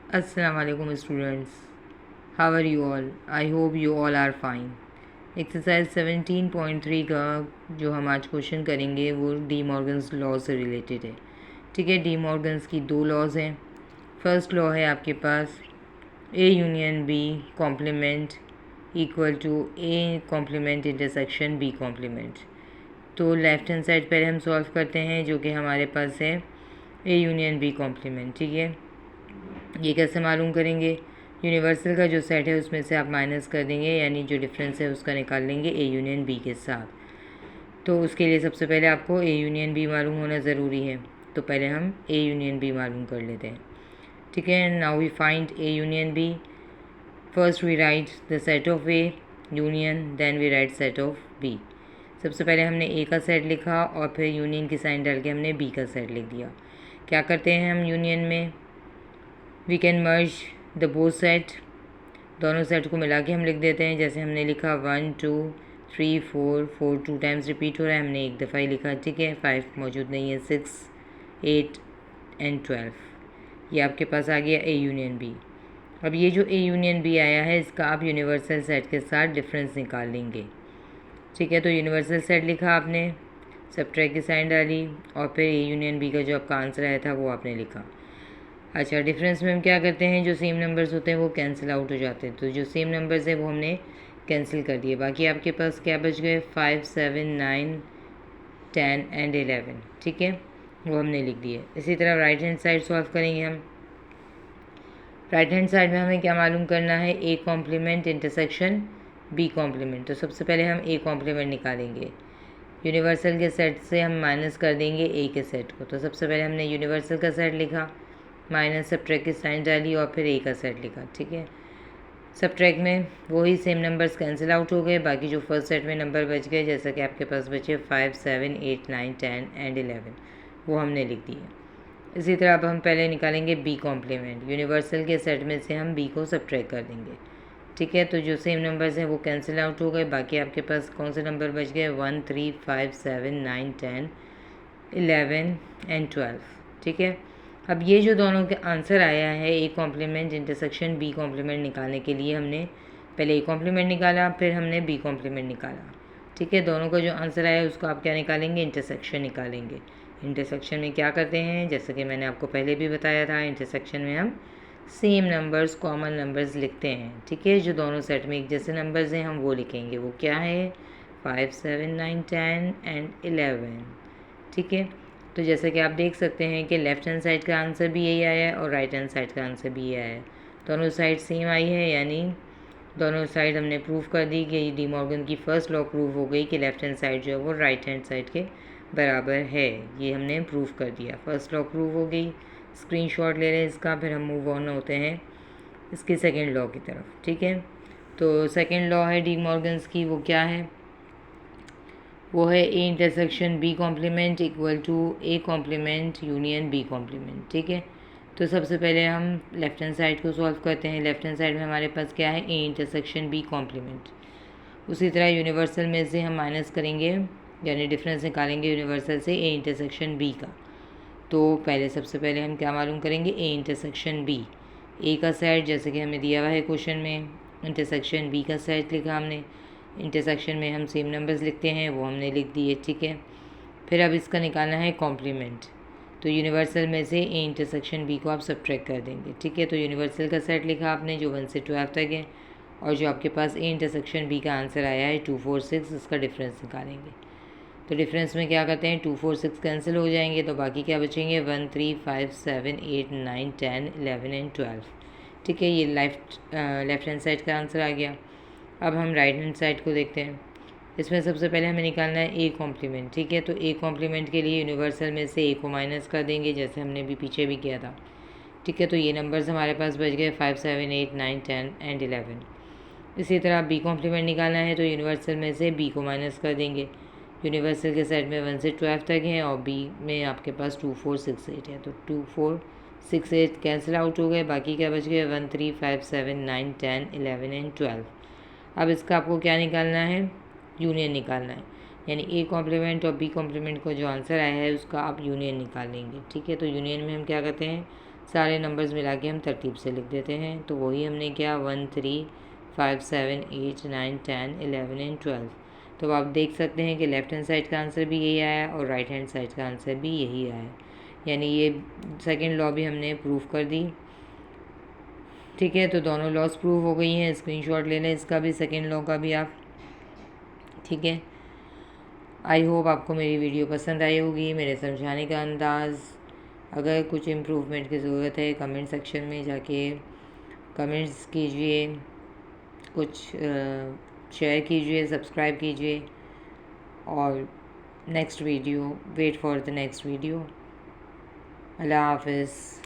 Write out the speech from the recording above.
Assalamu alaikum students. How are you all? I hope you all are fine. Exercise 17.3 का जो हम आज question करेंगे वो डी मॉर्गन्स लॉ से रिलेटेड है। ठीक है, डी मॉर्गन्स की दो लॉज हैं। फर्स्ट लॉ है आपके पास A union B complement equal to A complement intersection B complement. तो लेफ्ट हैंड साइड पहले हम सॉल्व करते हैं, जो कि हमारे पास है ए यूनियन बी कॉम्प्लीमेंट। ठीक है, ये कैसे मालूम करेंगे? यूनिवर्सल का जो सेट है उसमें से आप माइनस कर देंगे, यानी जो डिफरेंस है उसका निकाल लेंगे ए यूनियन बी के साथ। तो उसके लिए सबसे पहले आपको ए यूनियन बी मालूम होना ज़रूरी है, तो पहले हम ए यूनियन बी मालूम कर लेते हैं। ठीक है, now we find A union B. First we write the set of A union, then we write set of B. सबसे पहले हमने ए का सेट लिखा और फिर यूनियन की साइन डाल के हमने बी का सेट लिख दिया। क्या करते हैं हम यूनियन में? We can merge the both set, दोनों सेट को मिला के हम लिख देते हैं। जैसे हमने लिखा 1 2 3 4, 4 2 टाइम्स रिपीट हो रहा है, हमने एक दफ़ा ही लिखा। ठीक है, 5 मौजूद नहीं है, 6 8 एंड 12। ये आपके पास आ गया ए यूनियन बी। अब ये जो ए यूनियन बी आया है इसका आप यूनिवर्सल सेट के साथ डिफरेंस निकाल लेंगे। ठीक है, तो यूनिवर्सल सेट लिखा आपने, सब्ट्रैक्ट की साइन डाली और फिर ए यूनियन बी का जो आपका आंसर आया था वो आपने लिखा। अच्छा, डिफरेंस में हम क्या करते हैं, जो सेम नंबर्स होते हैं वो कैंसिल आउट हो जाते हैं, तो जो सेम नंबर्स है वो हमने कैंसिल कर दिए। बाकी आपके पास क्या बच गए? 5 7 9 10 एंड 11। ठीक है, वो हमने लिख दिए। इसी तरह राइट हैंड साइड सॉल्व करेंगे हम। राइट हैंड साइड में हमें क्या मालूम करना है? A complement intersection B complement. तो सबसे पहले हम ए कॉम्प्लीमेंट निकालेंगे। यूनिवर्सल के सेट से हम माइनस कर देंगे ए के सेट को। तो सबसे पहले हमने यूनिवर्सल का सेट लिखा, माइनस सब्ट्रैक्ट की साइन डाली और फिर ए का सेट लिखा। ठीक है, सब्ट्रैक्ट में वही सेम नंबर्स कैंसिल आउट हो गए, बाकी जो फर्स्ट सेट में नंबर बच गए, जैसा कि आपके पास बचे 5 7 8 9 10 एंड 11, वो हमने लिख दिए। इसी तरह अब हम पहले निकालेंगे बी कॉम्प्लीमेंट। यूनिवर्सल के सेट में से हम बी को सब्ट्रैक्ट कर देंगे। ठीक है, तो जो सेम नंबर्स हैं वो कैंसिल आउट हो गए, बाकी आपके पास कौन से नंबर बच गए? 1 3 5 7 9 10 11 एंड 12। ठीक है, अब ये जो दोनों के आंसर आया है A complement intersection B complement निकालने के लिए हमने पहले ए कॉम्प्लीमेंट निकाला, फिर हमने बी कॉम्प्लीमेंट निकाला। ठीक है, दोनों का जो आंसर आया है उसको आप क्या निकालेंगे? इंटरसेक्शन निकालेंगे। इंटरसेक्शन में क्या करते हैं, जैसे कि मैंने आपको पहले भी बताया था, इंटरसेक्शन में हम सेम नंबर्स, कॉमन नंबर्स लिखते हैं। ठीक है, जो दोनों सेट में एक जैसे नंबर्स हैं हम वो लिखेंगे। वो क्या है? 5 7 9 10 एंड 11। ठीक है, तो जैसा कि आप देख सकते हैं कि लेफ़्ट हैंड साइड का आंसर भी यही आया है और राइट हैंड साइड का आंसर भी यही आया है। दोनों साइड सेम आई है, यानी दोनों साइड हमने प्रूव कर दी कि डी मॉर्गन की फ़र्स्ट लॉ प्रूव हो गई कि लेफ़्ट हैंड साइड जो है वो राइट हैंड साइड के बराबर है। ये हमने प्रूव कर दिया, फर्स्ट लॉ प्रूव हो गई। स्क्रीनशॉट ले लें इसका, फिर हम मूव ऑन होते हैं इसकी सेकेंड लॉ की तरफ। ठीक है, तो सेकेंड लॉ है डी मॉर्गन्स की, वो क्या है? वो है A intersection B complement equal to A complement union B complement. ठीक है, तो सबसे पहले हम लेफ्ट हैंड साइड को सॉल्व करते हैं। लेफ्ट हैंड साइड में हमारे पास क्या है? A intersection B complement. उसी तरह यूनिवर्सल में से हम माइनस करेंगे, यानी डिफरेंस निकालेंगे यूनिवर्सल से ए इंटरसेक्शन बी का। तो पहले सबसे पहले हम क्या मालूम करेंगे? ए इंटरसेक्शन बी। ए का सेट जैसे कि हमें दिया हुआ है क्वेश्चन में, इंटरसेक्शन बी का सेट लिखा हमने। इंटरसेक्शन में हम सेम नंबर्स लिखते हैं, वो हमने लिख दिए। ठीक है, फिर अब इसका निकालना है कॉम्प्लीमेंट। तो यूनिवर्सल में से ए इंटरसेक्शन बी को आप सब्ट्रैक्ट कर देंगे। ठीक है, तो यूनिवर्सल का सेट लिखा आपने जो 1 से 12 तक है, और जो आपके पास ए इंटरसेक्शन बी का आंसर आया है 2 4 6, इसका डिफरेंस निकालेंगे। तो डिफरेंस में क्या करते हैं? 2 4 6 कैंसिल हो जाएंगे, तो बाकी क्या बचेंगे? 1 3 5 7 8 9 10 11 एंड 12। ठीक है, ये लेफ्ट हैंड साइड का आंसर आ गया। अब हम राइट हैंड साइड को देखते हैं। इसमें सबसे पहले हमें निकालना है ए कॉम्प्लीमेंट। ठीक है, तो ए कॉम्प्लीमेंट के लिए यूनिवर्सल में से ए को माइनस कर देंगे, जैसे हमने भी पीछे भी किया था। ठीक है, तो ये नंबर्स हमारे पास बच गए 5 7 8 9 10 एंड 11। इसी तरह बी कॉम्प्लीमेंट निकालना है, तो यूनिवर्सल में से बी को माइनस कर देंगे। यूनिवर्सल के सेट में 1 से 12 तक हैं और बी में आपके पास 2 4 6 8 है, तो 2 4 6 8 कैंसिल आउट हो गए, बाकी क्या बच गए? 1 3 5 7 9 10 11 एंड 12। अब इसका आपको क्या निकालना है? यूनियन निकालना है, यानी ए कॉम्प्लीमेंट और बी कॉम्प्लीमेंट को जो आंसर आया है उसका आप यूनियन निकाल लेंगे। ठीक है, तो यूनियन में हम क्या करते हैं? सारे नंबर्स मिला के हम तरतीब से लिख देते हैं। तो वही हमने किया 1 3 5 7 8 9 10 11 एंड 12। तो आप देख सकते हैं कि लेफ़्ट हैंड साइड का आंसर भी यही आया और राइट हैंड साइड का आंसर भी यही आया, यानी ये सेकेंड लॉ भी हमने प्रूव कर दी। ठीक है, तो दोनों लॉस प्रूव हो गई हैं। स्क्रीनशॉट ले लें इसका भी, सेकेंड लॉ का भी आप। ठीक है, आई होप आपको मेरी वीडियो पसंद आई होगी, मेरे समझाने का अंदाज़। अगर कुछ इम्प्रूवमेंट की ज़रूरत है कमेंट सेक्शन में जाके कमेंट्स कीजिए, कुछ शेयर कीजिए, सब्सक्राइब कीजिए, और next video, wait for the next video. अल्लाह हाफ़िज़।